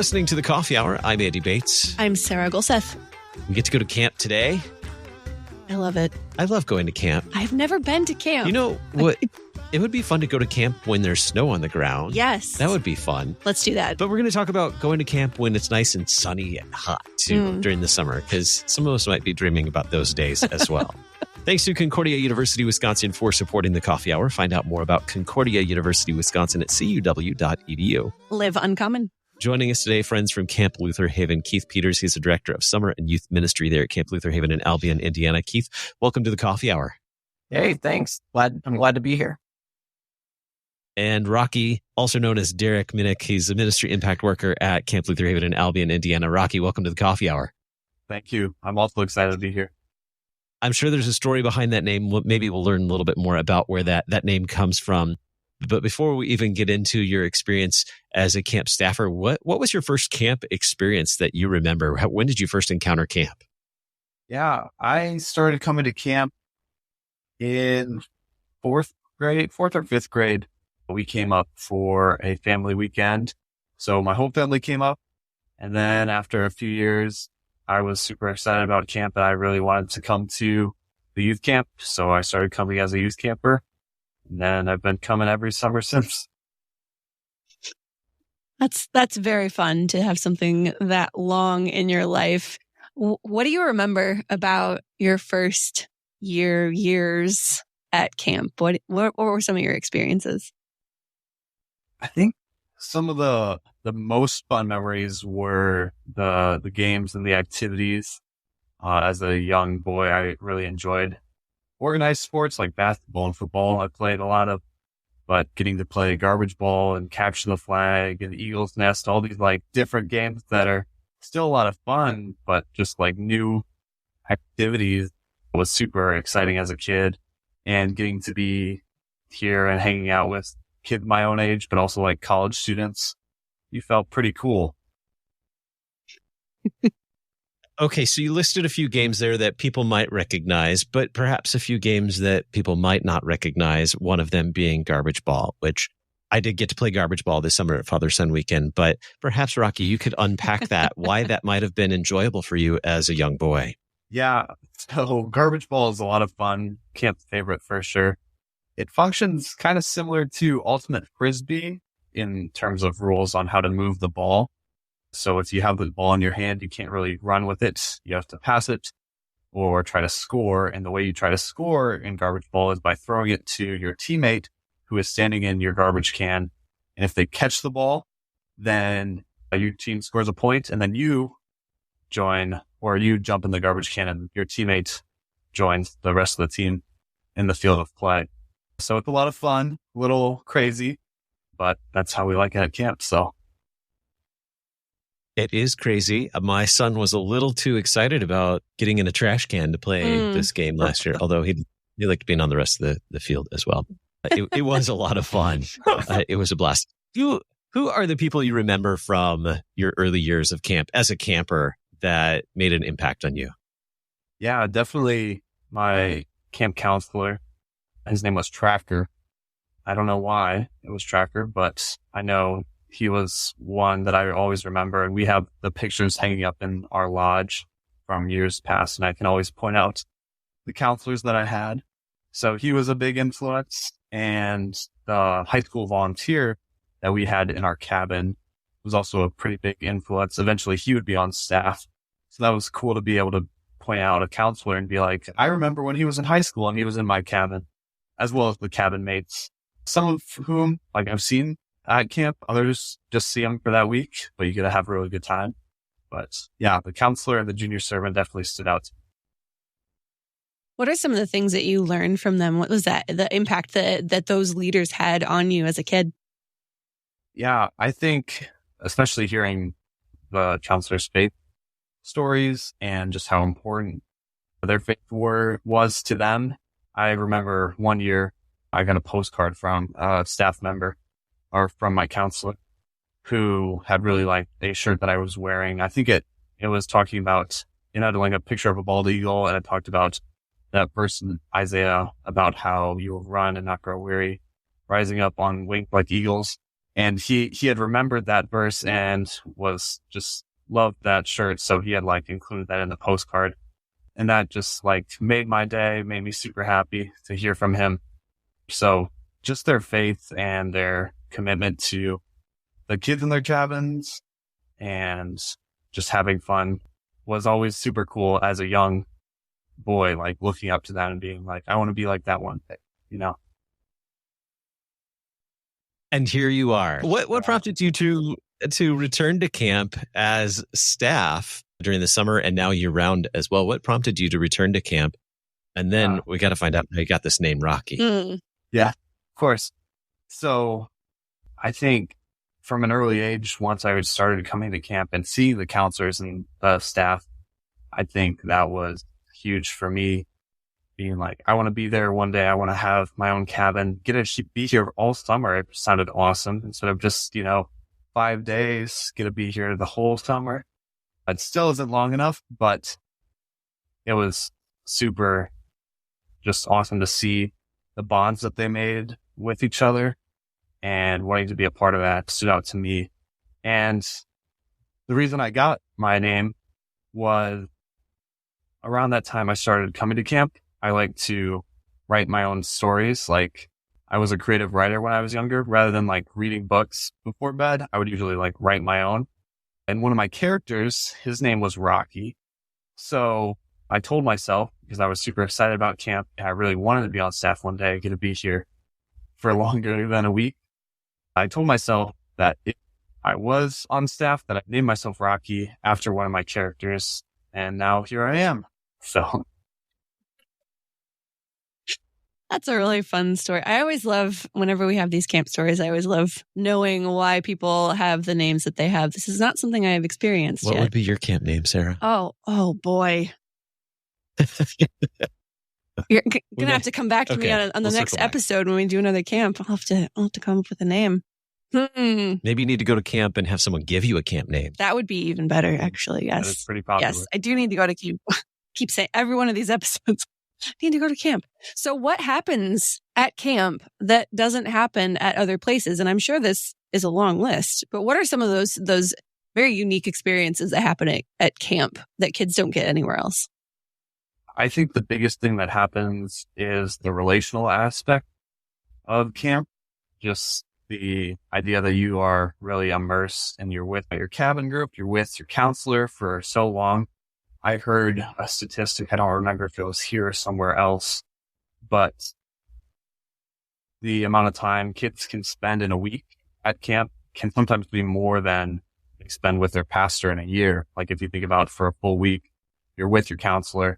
listening to The Coffee Hour. I'm Andy Bates. I'm Sarah Gulseth. We get to go to camp today. I love it. I love going to camp. I've never been to camp. You know what? It would be fun to go to camp when there's snow on the ground. Yes. That would be fun. Let's do that. But we're going to talk about going to camp when it's nice and sunny and hot, too, during the summer, because some of us might be dreaming about those days as well. Thanks to Concordia University, Wisconsin for supporting the Coffee Hour. Find out more about Concordia University, Wisconsin at cuw.edu. Live uncommon. Joining us today, friends from Camp Lutherhaven, Keith Peters. He's the Director of Summer and Youth Ministry there at Camp Lutherhaven in Albion, Indiana. Keith, welcome to the Coffee Hour. Hey, thanks. I'm glad to be here. And Rocky, also known as Derrick Minnick. He's a ministry impact worker at Camp Lutherhaven in Albion, Indiana. Rocky, welcome to the Coffee Hour. Thank you. I'm also excited to be here. I'm sure there's a story behind that name. Maybe we'll learn a little bit more about where that name comes from. But before we even get into your experience as a camp staffer, what was your first camp experience that you remember? When did you first encounter camp? Yeah, I started coming to camp in fourth or fifth grade. We came up for a family weekend. So my whole family came up. And then after a few years, I was super excited about camp and I really wanted to come to the youth camp. So I started coming as a youth camper. And then I've been coming every summer since. That's very fun to have something that long in your life. What do you remember about your first years at camp? What were some of your experiences? I think some of the most fun memories were the games and the activities. As a young boy, I really enjoyed organized sports like basketball and football. I played a lot of, but getting to play garbage ball and capture the flag and Eagle's Nest, all these like different games that are still a lot of fun, but just like new activities was super exciting as a kid. And getting to be here and hanging out with kids my own age, but also like college students, you felt pretty cool. Okay, so you listed a few games there that people might recognize, but perhaps a few games that people might not recognize, one of them being garbage ball, which I did get to play garbage ball this summer at Father-Son weekend. But perhaps, Rocky, you could unpack that, why that might have been enjoyable for you as a young boy. Yeah, so garbage ball is a lot of fun. Camp's favorite for sure. It functions kind of similar to Ultimate Frisbee in terms of rules on how to move the ball. So if you have the ball in your hand, you can't really run with it. You have to pass it or try to score. And the way you try to score in garbage ball is by throwing it to your teammate who is standing in your garbage can. And if they catch the ball, then your team scores a point and then you join or you jump in the garbage can and your teammate joins the rest of the team in the field of play. So it's a lot of fun, a little crazy, but that's how we like it at camp. So. It is crazy. My son was a little too excited about getting in a trash can to play this game last year, although he liked being on the rest of the field as well. It was a lot of fun. It was a blast. Who are the people you remember from your early years of camp as a camper that made an impact on you? Yeah, definitely my camp counselor. His name was Tracker. I don't know why it was Tracker, but I know he was one that I always remember. And we have the pictures hanging up in our lodge from years past. And I can always point out the counselors that I had. So he was a big influence. And the high school volunteer that we had in our cabin was also a pretty big influence. Eventually he would be on staff. So that was cool to be able to point out a counselor and be like, I remember when he was in high school and he was in my cabin, as well as the cabin mates, some of whom like I've seen at camp, others just see them for that week, but you get to have a really good time. But yeah, the counselor and the junior servant definitely stood out. What are some of the things that you learned from them? What was the impact that those leaders had on you as a kid? Yeah, I think especially hearing the counselor's faith stories and just how important their faith was to them. I remember one year I got a postcard from a staff member or from my counselor who had really liked a shirt that I was wearing. I think it was talking about, like a picture of a bald eagle, and it talked about that verse in Isaiah about how you will run and not grow weary, rising up on wings like eagles. And he had remembered that verse and was just loved that shirt. So he had like included that in the postcard. And that just like made my day, made me super happy to hear from him. So just their faith and their commitment to the kids in their cabins and just having fun was always super cool as a young boy, like looking up to that and being like, I want to be like that one day, you know? And here you are. What prompted you to return to camp as staff during the summer and now year round as well? What prompted you to return to camp? And then we got to find out how you got this name, Rocky. Yeah, of course. So I think from an early age, once I started coming to camp and seeing the counselors and the staff, I think that was huge for me. Being like, I want to be there one day. I want to have my own cabin, get to be here all summer. It sounded awesome. Instead of just, 5 days, get to be here the whole summer. It still isn't long enough, but it was super just awesome to see the bonds that they made with each other, and wanting to be a part of that stood out to me. And the reason I got my name was around that time I started coming to camp. I like to write my own stories. Like, I was a creative writer when I was younger. Rather than like reading books before bed, I would usually like write my own. And one of my characters, his name was Rocky. So I told myself, because I was super excited about camp, I really wanted to be on staff one day, get to be here for longer than a week. I told myself that if I was on staff, that I'd name myself Rocky after one of my characters. And now here I am. So that's a really fun story. I always love, whenever we have these camp stories, I always love knowing why people have the names that they have. This is not something I have experienced yet. What would be your camp name, Sarah? Oh boy. You're going to have to come back to me on the next episode when we do another camp. I'll have to come up with a name. Maybe you need to go to camp and have someone give you a camp name. That would be even better, actually. Yes. That is pretty popular. Yes, I do need to go to camp. Keep saying every one of these episodes. Need to go to camp. So what happens at camp that doesn't happen at other places? And I'm sure this is a long list, but what are some of those very unique experiences that happen at camp that kids don't get anywhere else? I think the biggest thing that happens is the relational aspect of camp. Just the idea that you are really immersed and you're with your cabin group, you're with your counselor for so long. I heard a statistic, I don't remember if it was here or somewhere else, but the amount of time kids can spend in a week at camp can sometimes be more than they spend with their pastor in a year. Like, if you think about for a full week, you're with your counselor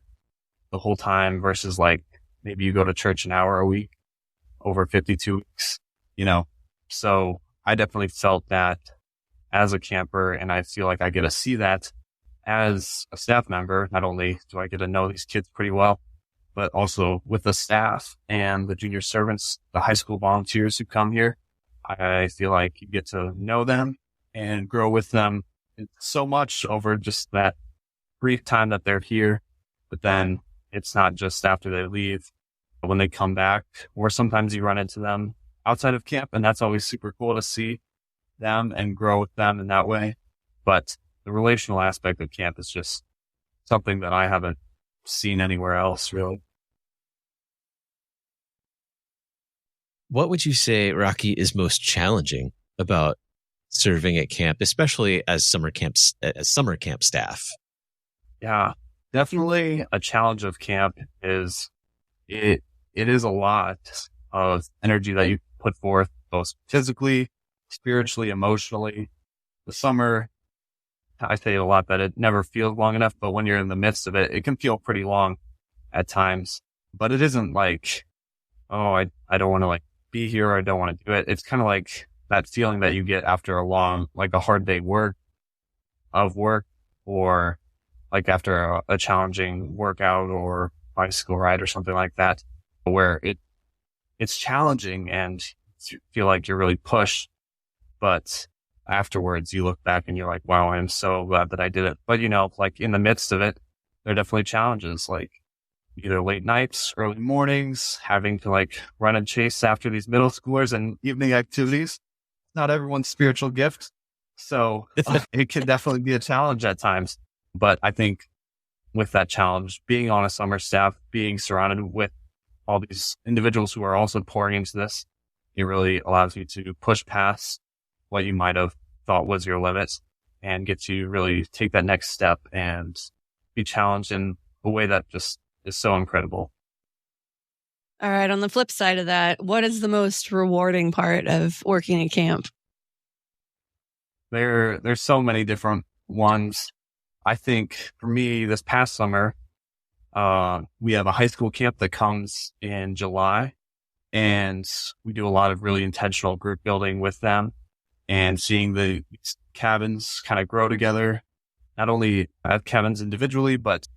the whole time versus like maybe you go to church an hour a week over 52 weeks, So I definitely felt that as a camper, and I feel like I get to see that as a staff member. Not only do I get to know these kids pretty well, but also with the staff and the junior servants, the high school volunteers who come here. I feel like you get to know them and grow with them so much over just that brief time that they're here. But then it's not just after they leave, but when they come back, or sometimes you run into them outside of camp, and that's always super cool to see them and grow with them in that way. But the relational aspect of camp is just something that I haven't seen anywhere else, really. What would you say, Rocky, is most challenging about serving at camp, especially as summer camp staff? Yeah, definitely a challenge of camp is it is a lot of energy that you put forth, both physically, spiritually, emotionally. The summer, I say it a lot that it never feels long enough, but when you're in the midst of it, it can feel pretty long at times. But it isn't like, oh, I don't want to like be here, or I don't want to do it. It's kind of like that feeling that you get after a long, like a hard day work, or like after a challenging workout or bicycle ride or something like that, where it's challenging and you feel like you're really pushed, but afterwards you look back and you're like, wow, I'm so glad that I did it. But like in the midst of it, there are definitely challenges, like either late nights, early mornings, having to like run and chase after these middle schoolers and evening activities. not everyone's spiritual gift. So it can definitely be a challenge at times. But I think with that challenge, being on a summer staff, being surrounded with all these individuals who are also pouring into this, it really allows you to push past what you might have thought was your limits and get to really take that next step and be challenged in a way that just is so incredible. All right. On the flip side of that, what is the most rewarding part of working at camp? There's so many different ones. I think for me, this past summer, we have a high school camp that comes in July, and we do a lot of really intentional group building with them and seeing the cabins kind of grow together. Not only have cabins individually, but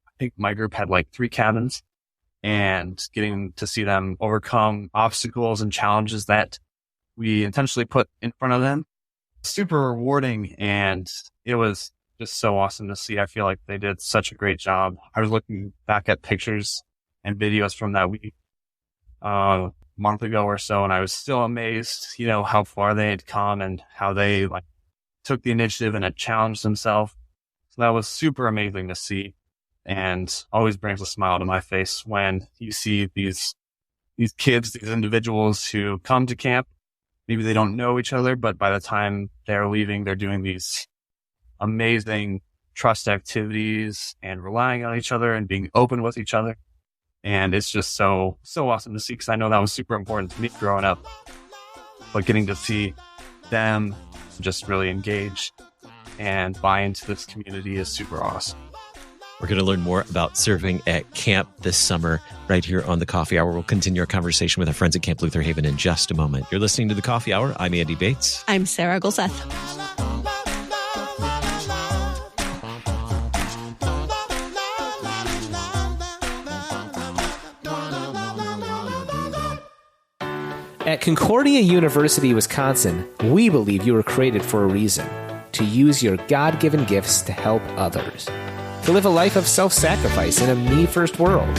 I think my group had like 3 cabins, and getting to see them overcome obstacles and challenges that we intentionally put in front of them. Super rewarding, and it was just so awesome to see. I feel like they did such a great job. I was looking back at pictures and videos from that week a month ago or so, and I was still amazed, how far they had come and how they took the initiative and had challenged themselves. So that was super amazing to see, and always brings a smile to my face when you see these kids, these individuals who come to camp. Maybe they don't know each other, but by the time they're leaving, they're doing these amazing trust activities and relying on each other and being open with each other. And it's just so awesome to see, because I know that was super important to me growing up. But getting to see them just really engage and buy into this community is super awesome. We're going to learn more about serving at camp this summer right here on the Coffee Hour. We'll continue our conversation with our friends at Camp Lutherhaven in just a moment. You're listening to the Coffee Hour. I'm Andy Bates. I'm Sarah Golseth. At Concordia University, Wisconsin, we believe you were created for a reason: to use your God-given gifts to help others. To live a life of self-sacrifice in a me-first world.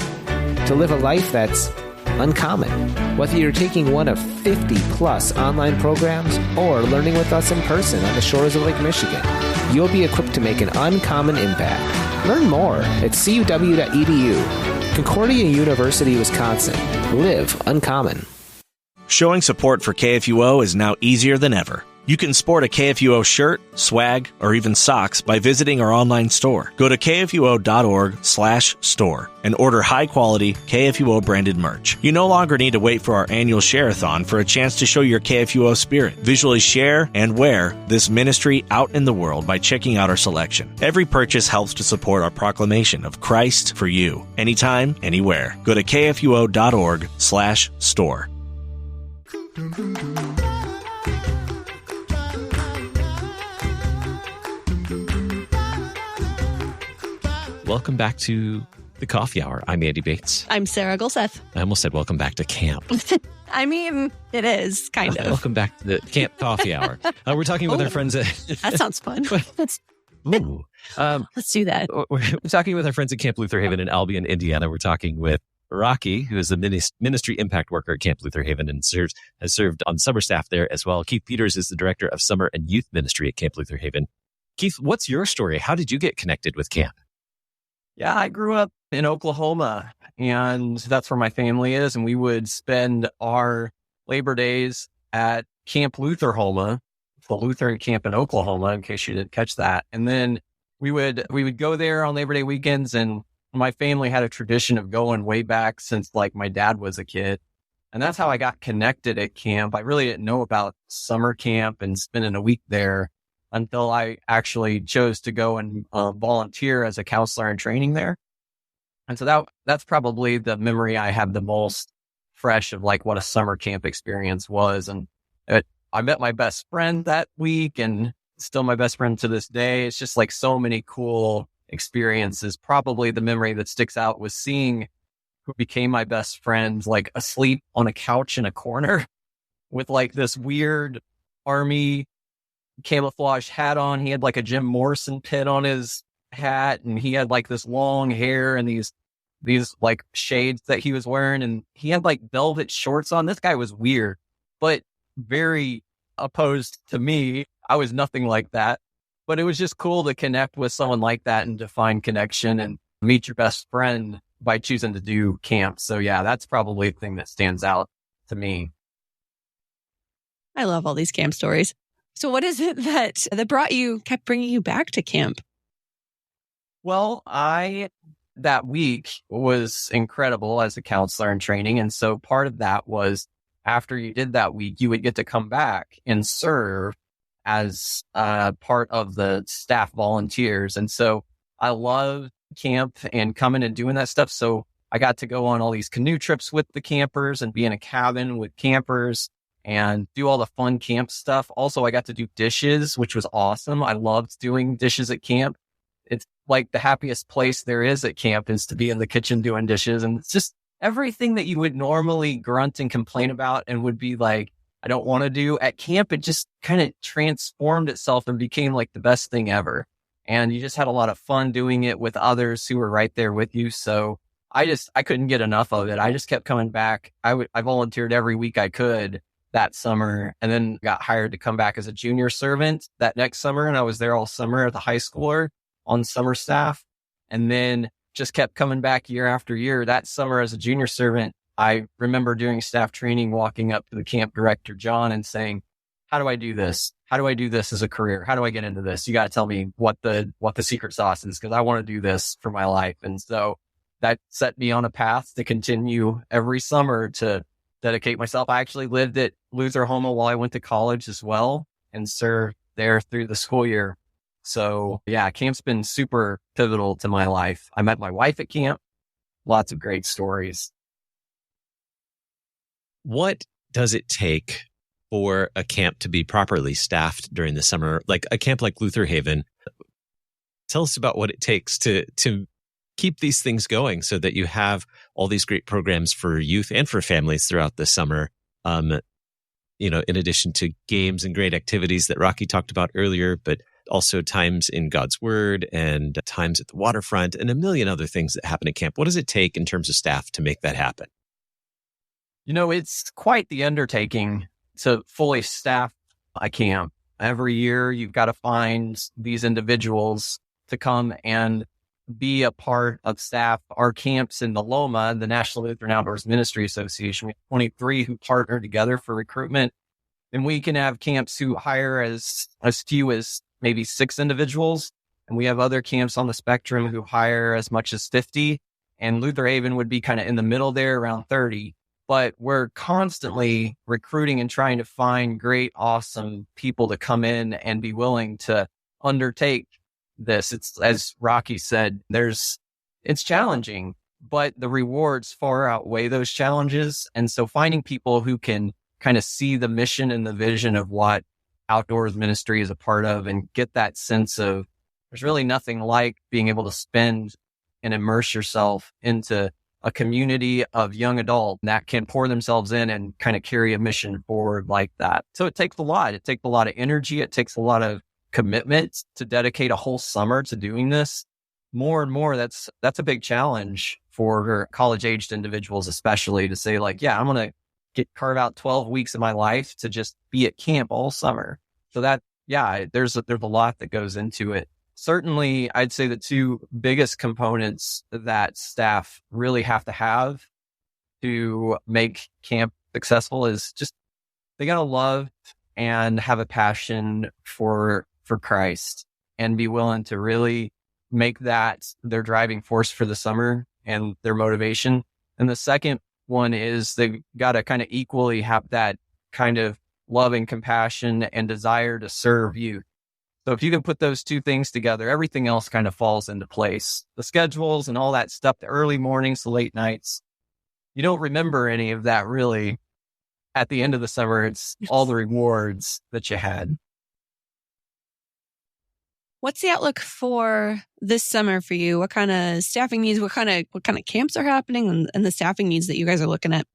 To live a life that's uncommon. Whether you're taking one of 50-plus online programs or learning with us in person on the shores of Lake Michigan, you'll be equipped to make an uncommon impact. Learn more at cuw.edu. Concordia University, Wisconsin. Live uncommon. Showing support for KFUO is now easier than ever. You can sport a KFUO shirt, swag, or even socks by visiting our online store. Go to kfuo.org/store and order high-quality KFUO-branded merch. You no longer need to wait for our annual share-a-thon for a chance to show your KFUO spirit. Visually share and wear this ministry out in the world by checking out our selection. Every purchase helps to support our proclamation of Christ for you, anytime, anywhere. Go to kfuo.org/store. Welcome back to the Coffee Hour. I'm Andy Bates. I'm Sarah Golseth. I almost said welcome back to camp. I mean, it is kind of. Welcome back to the Camp Coffee Hour. We're talking with our friends at... That sounds fun. Ooh. Let's do that. We're talking with our friends at Camp Lutherhaven in Albion, Indiana. We're talking with Rocky, who is the ministry impact worker at Camp Lutherhaven and has served on summer staff there as well. Keith Peters is the director of summer and youth ministry at Camp Lutherhaven. Keith, what's your story? How did you get connected with camp? Yeah, I grew up in Oklahoma, and that's where my family is. And we would spend our Labor Days at Camp Lutherhaven, the Lutheran camp in Oklahoma, in case you didn't catch that. And then we would go there on Labor Day weekends, and my family had a tradition of going way back since my dad was a kid. And that's how I got connected at camp. I really didn't know about summer camp and spending a week there until I actually chose to go and volunteer as a counselor in training there. And so that's probably the memory I have the most fresh of what a summer camp experience was. And I met my best friend that week, and still my best friend to this day. It's just so many cool experiences. Probably the memory that sticks out was seeing who became my best friend asleep on a couch in a corner with this weird army camouflage hat on. He had a Jim Morrison pin on his hat, and he had this long hair and these shades that he was wearing, and he had velvet shorts on. This guy was weird, but very opposed to me. I was nothing like that. But it was just cool to connect with someone like that and to find connection and meet your best friend by choosing to do camp. So yeah, that's probably the thing that stands out to me. I love all these camp stories. So what is it that kept bringing you back to camp? Well, that week was incredible as a counselor in training. And so part of that was after you did that week, you would get to come back and serve as part of the staff volunteers. And so I love camp and coming and doing that stuff. So I got to go on all these canoe trips with the campers and be in a cabin with campers and do all the fun camp stuff. Also, I got to do dishes, which was awesome. I loved doing dishes at camp. It's like the happiest place there is at camp is to be in the kitchen doing dishes. And it's just everything that you would normally grunt and complain about and would be like, I don't want to do at camp. It just kind of transformed itself and became like the best thing ever. And you just had a lot of fun doing it with others who were right there with you. So I couldn't get enough of it. I just kept coming back. I volunteered every week I could that summer, and then got hired to come back as a junior servant that next summer. And I was there all summer at the high schooler on summer staff, and then just kept coming back year after year. That summer as a junior servant, I remember during staff training, walking up to the camp director, John, and saying, how do I do this? How do I do this as a career? How do I get into this? You got to tell me what the secret sauce is, because I want to do this for my life. And so that set me on a path to continue every summer to dedicate myself. I actually lived at Lutherhaven while I went to college as well and served there through the school year. So yeah, camp's been super pivotal to my life. I met my wife at camp. Lots of great stories. What does it take for a camp to be properly staffed during the summer? Like a camp like Lutherhaven, tell us about what it takes to keep these things going so that you have all these great programs for youth and for families throughout the summer. In addition to games and great activities that Rocky talked about earlier, but also times in God's Word and times at the waterfront and a million other things that happen at camp. What does it take in terms of staff to make that happen? It's quite the undertaking to fully staff a camp. Every year, you've got to find these individuals to come and be a part of staff. Our camps in NLOMA, the National Lutheran Outdoors Ministry Association, we have 23 who partner together for recruitment. And we can have camps who hire as few as maybe 6 individuals. And we have other camps on the spectrum who hire as much as 50. And Lutherhaven would be kind of in the middle there, around 30. But we're constantly recruiting and trying to find great, awesome people to come in and be willing to undertake this. It's, as Rocky said, it's challenging, but the rewards far outweigh those challenges. And so finding people who can kind of see the mission and the vision of what outdoors ministry is a part of and get that sense of there's really nothing like being able to spend and immerse yourself into a community of young adults that can pour themselves in and kind of carry a mission forward like that. So it takes a lot. It takes a lot of energy. It takes a lot of commitment to dedicate a whole summer to doing this. More and more, that's a big challenge for college-aged individuals, especially, to say like, yeah, I'm going to carve out 12 weeks of my life to just be at camp all summer. So that, yeah, there's a lot that goes into it. Certainly, I'd say the 2 biggest components that staff really have to make camp successful is just they got to love and have a passion for Christ and be willing to really make that their driving force for the summer and their motivation. And the second one is they got to kind of equally have that kind of love and compassion and desire to serve youth. So if you can put those 2 things together, everything else kind of falls into place. The schedules and all that stuff, the early mornings, the late nights, you don't remember any of that really. At the end of the summer, it's all the rewards that you had. What's the outlook for this summer for you? What kind of staffing needs, what kind of camps are happening and the staffing needs that you guys are looking at?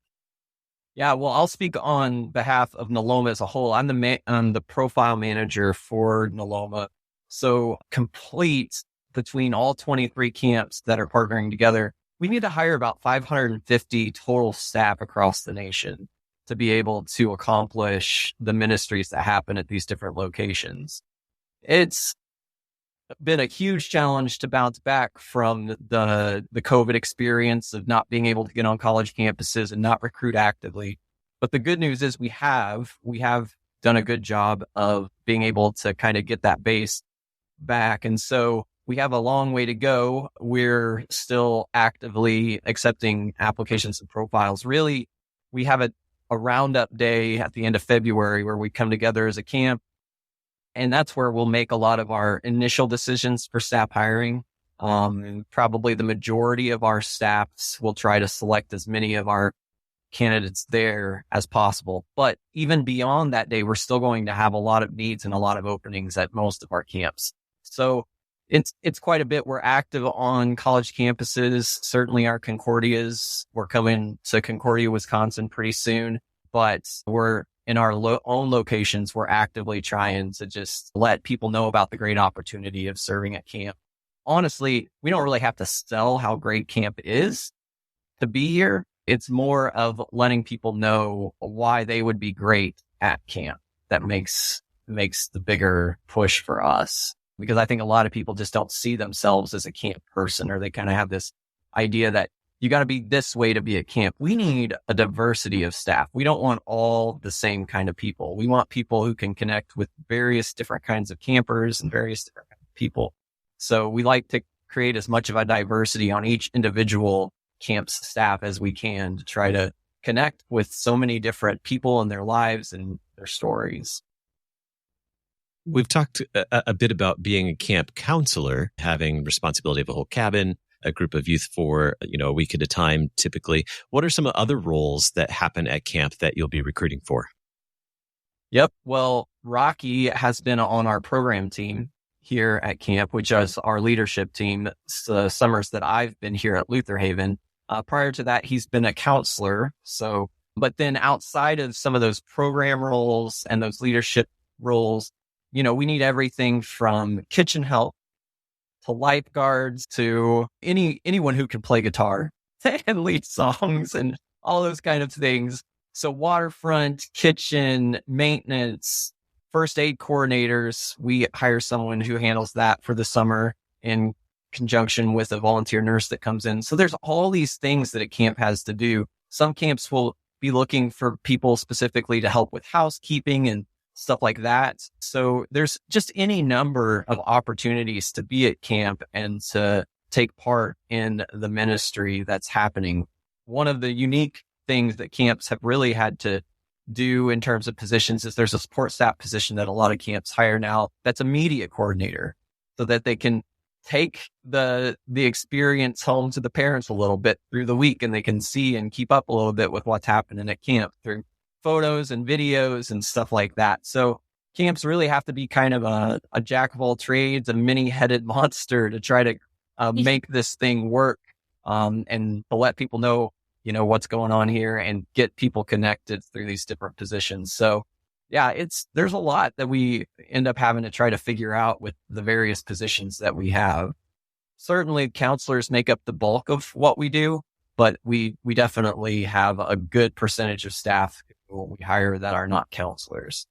Yeah, well, I'll speak on behalf of NLOMA as a whole. I'm the profile manager for NLOMA. So complete between all 23 camps that are partnering together, we need to hire about 550 total staff across the nation. to be able to accomplish the ministries that happen at these different locations. It's been a huge challenge to bounce back from the COVID experience of not being able to get on college campuses and not recruit actively. But the good news is we have done a good job of being able to kind of get that base back. And so we have a long way to go. We're still actively accepting applications and profiles. Really, we have a roundup day at the end of February where we come together as a camp. And that's where we'll make a lot of our initial decisions for staff hiring. Probably the majority of our staffs will try to select as many of our candidates there as possible. But even beyond that day, we're still going to have a lot of needs and a lot of openings at most of our camps. So it's quite a bit. We're active on college campuses. Certainly our Concordias. We're coming to Concordia, Wisconsin pretty soon, but we're in our own locations. We're actively trying to just let people know about the great opportunity of serving at camp. Honestly, we don't really have to sell how great camp is to be here. It's more of letting people know why they would be great at camp that makes the bigger push for us. Because I think a lot of people just don't see themselves as a camp person, or they kind of have this idea that you got to be this way to be at camp. We need a diversity of staff. We don't want all the same kind of people. We want people who can connect with various different kinds of campers and various different kinds of people. So we like to create as much of a diversity on each individual camp's staff as we can to try to connect with so many different people and their lives and their stories. We've talked a bit about being a camp counselor, having responsibility of a whole cabin, a group of youth for, a week at a time, typically. What are some other roles that happen at camp that you'll be recruiting for? Yep. Well, Rocky has been on our program team here at camp, which is our leadership team, the summers that I've been here at Lutherhaven. Prior to that, he's been a counselor. But then outside of some of those program roles and those leadership roles, we need everything from kitchen help to lifeguards to anyone who can play guitar and lead songs and all those kind of things. So waterfront, kitchen, maintenance, first aid coordinators. We hire someone who handles that for the summer in conjunction with a volunteer nurse that comes in. So there's all these things that a camp has to do. Some camps will be looking for people specifically to help with housekeeping and stuff like that. So there's just any number of opportunities to be at camp and to take part in the ministry that's happening. One of the unique things that camps have really had to do in terms of positions is there's a support staff position that a lot of camps hire now that's a media coordinator, so that they can take the experience home to the parents a little bit through the week, and they can see and keep up a little bit with what's happening at camp through photos and videos and stuff like that. So camps really have to be kind of a jack of all trades, a many-headed monster to try to make this thing work, and to let people know, what's going on here and get people connected through these different positions. So yeah, there's a lot that we end up having to try to figure out with the various positions that we have. Certainly counselors make up the bulk of what we do, but we definitely have a good percentage of staff we hire that are not counselors.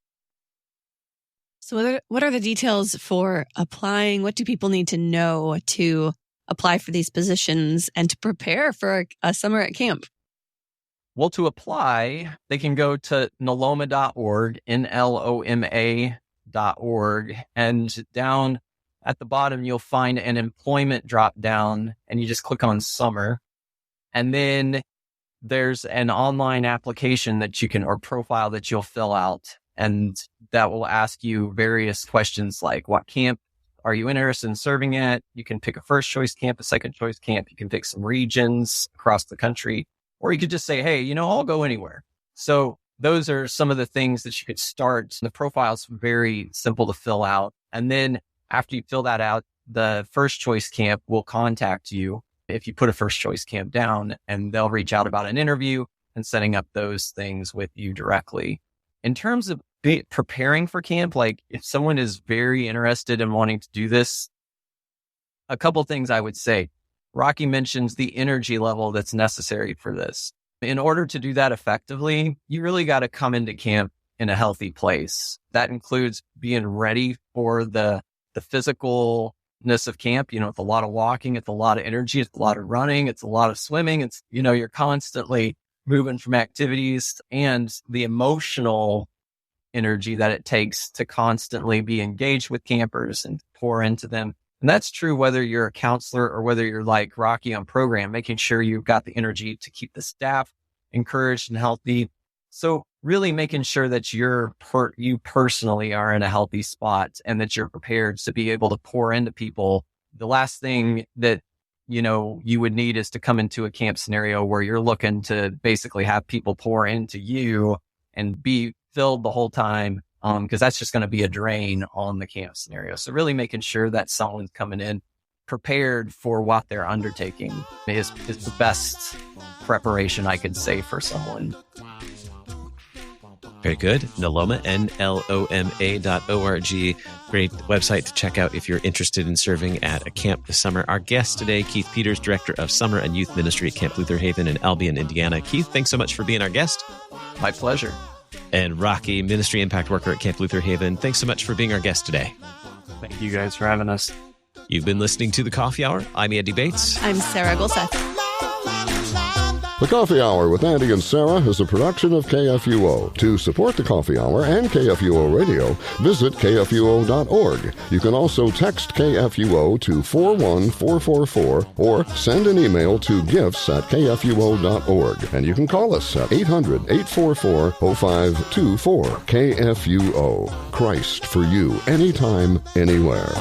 So what are the details for applying? What do people need to know to apply for these positions and to prepare for a summer at camp? Well, to apply, they can go to NLOMA.org, NLOMA.org, and down at the bottom, you'll find an employment drop down, and you just click on summer. And then there's an online application that you can, or profile that you'll fill out, and that will ask you various questions like, what camp are you interested in serving at? You can pick a first choice camp, a second choice camp. You can pick some regions across the country, or you could just say, hey, I'll go anywhere. So those are some of the things that you could start. The profile's very simple to fill out. And then after you fill that out, the first choice camp will contact you if you put a first choice camp down, and they'll reach out about an interview and setting up those things with you directly. In terms of preparing for camp, like if someone is very interested in wanting to do this, a couple things I would say. Rocky mentions the energy level that's necessary for this. In order to do that effectively, you really got to come into camp in a healthy place. That includes being ready for the physicalness of camp. It's a lot of walking, it's a lot of energy, it's a lot of running, it's a lot of swimming. It's, you're constantly moving from activities, and the emotional energy that it takes to constantly be engaged with campers and pour into them. And that's true whether you're a counselor or whether you're like Rocky on program, making sure you've got the energy to keep the staff encouraged and healthy. So really making sure that you personally are in a healthy spot and that you're prepared to be able to pour into people. The last thing that, you would need is to come into a camp scenario where you're looking to basically have people pour into you and be filled the whole time, because that's just going to be a drain on the camp scenario. So really making sure that someone's coming in prepared for what they're undertaking is the best preparation I could say for someone. Very good. NLOMA, NLOMA.org. Great website to check out if you're interested in serving at a camp this summer. Our guest today, Keith Peters, Director of Summer and Youth Ministry at Camp Lutherhaven in Albion, Indiana. Keith, thanks so much for being our guest. My pleasure. And Rocky, Ministry Impact Worker at Camp Lutherhaven, thanks so much for being our guest today. Thank you guys for having us. You've been listening to The Coffee Hour. I'm Andy Bates. I'm Sarah Golseth. The Coffee Hour with Andy and Sarah is a production of KFUO. To support the Coffee Hour and KFUO Radio, visit KFUO.org. You can also text KFUO to 41444 or send an email to gifts@KFUO.org. And you can call us at 800-844-0524. KFUO. Christ for you, anytime, anywhere.